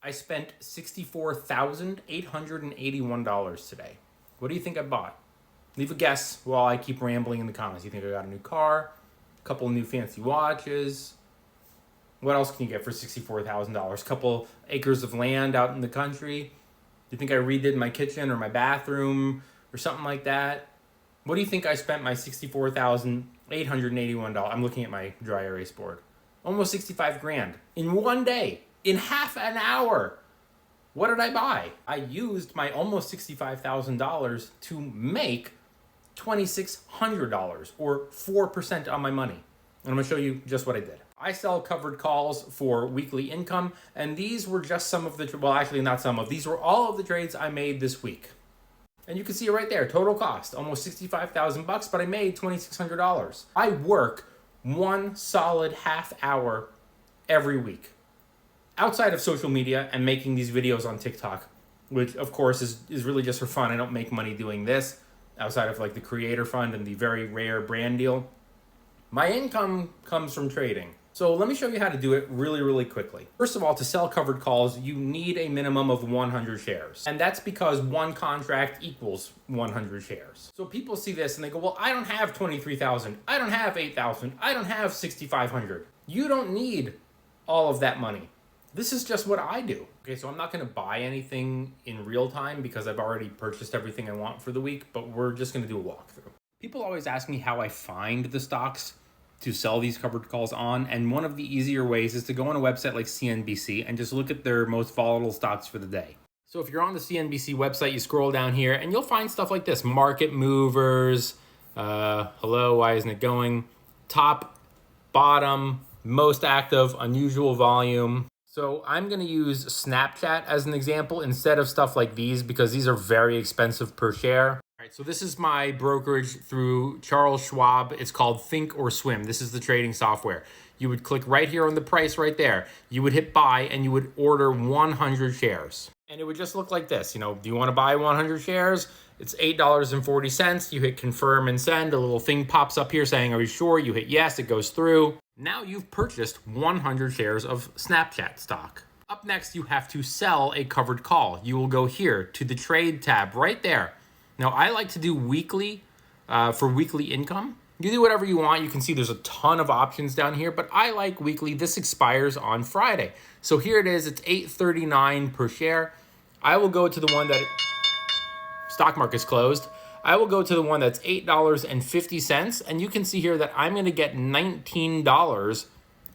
I spent $64,881 today. What do you think I bought? Leave a guess while I keep rambling in the comments. You think I got a new car, a couple new fancy watches? What else can you get for $64,000? A couple acres of land out in the country? Do you think I redid my kitchen or my bathroom or something like that? What do you think I spent my $64,881? I'm looking at my dry erase board. Almost 65 grand in one day, in half an hour. What did I buy? I used my almost $65,000 to make $2,600 or 4% on my money. And I'm gonna show you just what I did. I sell covered calls for weekly income, and these were just some of the, well, actually not some of, these were all of the trades I made this week. And you can see it right there, total cost, almost 65,000 bucks, but I made $2,600. I work one solid half hour every week outside of social media and making these videos on TikTok, which of course is really just for fun. I don't make money doing this outside of like the creator fund and the very rare brand deal. My income comes from trading. So let me show you how to do it really, really quickly. First of all, to sell covered calls, you need a minimum of 100 shares. And that's because one contract equals 100 shares. So people see this and they go, well, I don't have 23,000. I don't have 8,000. I don't have 6,500. You don't need all of that money. This is just what I do. Okay, so I'm not gonna buy anything in real time because I've already purchased everything I want for the week, but we're just gonna do a walkthrough. People always ask me how I find the stocks to sell these covered calls on, and one of the easier ways is to go on a website like CNBC and just look at their most volatile stocks for the day. So if you're on the CNBC website, you scroll down here and you'll find stuff like this: market movers, hello, why isn't it going? Top, bottom, most active, unusual volume. So I'm gonna use Snapchat as an example instead of stuff like these because these are very expensive per share. All right, so this is my brokerage through Charles Schwab. It's called Think or Swim. This is the trading software. You would click right here on the price right there. You would hit buy and you would order 100 shares. And it would just look like this. You know, do you want to buy 100 shares? It's $8.40. You hit confirm and send. A little thing pops up here saying, are you sure? You hit yes, it goes through. Now you've purchased 100 shares of Snapchat stock. Up next, you have to sell a covered call. You will go here to the trade tab right there. Now, I like to do weekly for weekly income. You do whatever you want. You can see there's a ton of options down here, but I like weekly. This expires on Friday. So here it is. It's $8.39 per share. I will go to the one that stock market's closed. I will go to the one that's $8.50, and you can see here that I'm going to get $19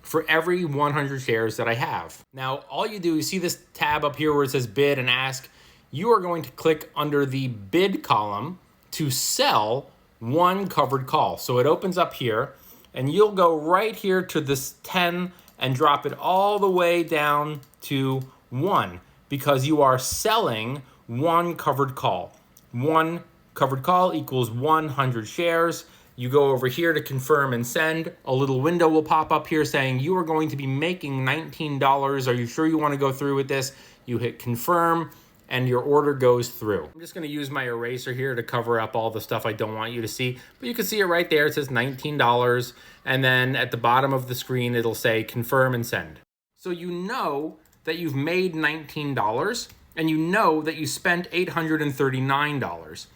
for every 100 shares that I have. Now, all you do is see this tab up here where it says bid and ask. You are going to click under the bid column to sell one covered call. So it opens up here and you'll go right here to this 10 and drop it all the way down to 1 because you are selling one covered call. One covered call equals 100 shares. You go over here to confirm and send. A little window will pop up here saying you are going to be making $19. Are you sure you want to go through with this? You hit confirm and your order goes through. I'm just gonna use my eraser here to cover up all the stuff I don't want you to see, but you can see it right there. It says $19, and then at the bottom of the screen, it'll say confirm and send. So you know that you've made $19, and you know that you spent $839.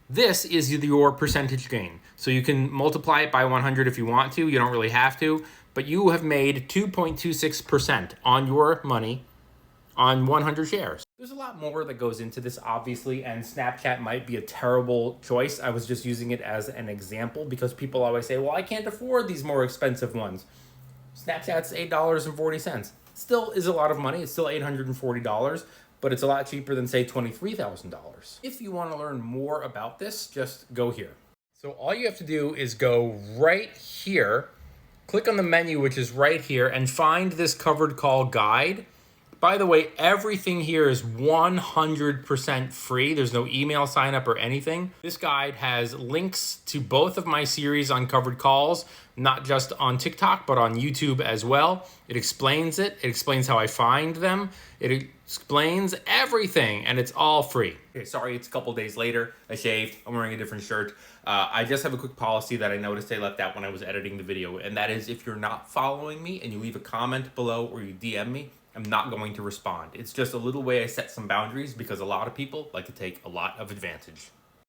This is your percentage gain. So you can multiply it by 100 if you want to. You don't really have to, but you have made 2.26% on your money on 100 shares. There's a lot more that goes into this, obviously, and Snapchat might be a terrible choice. I was just using it as an example because people always say, well, I can't afford these more expensive ones. Snapchat's $8.40. Still is a lot of money. It's still $840, but it's a lot cheaper than, say, $23,000. If you want to learn more about this, just go here. So all you have to do is go right here, click on the menu, which is right here, and find this covered call guide. By the way, everything here is 100% free. There's no email sign up or anything. This guide has links to both of my series on covered calls, not just on TikTok, but on YouTube as well. It explains it. It explains how I find them. It explains everything, and it's all free. Okay, sorry, it's a couple days later. I shaved. I'm wearing a different shirt. I just have a quick policy that I noticed I left out when I was editing the video, and that is if you're not following me and you leave a comment below or you DM me, am not going to respond. It's just a little way I set some boundaries because a lot of people like to take a lot of advantage.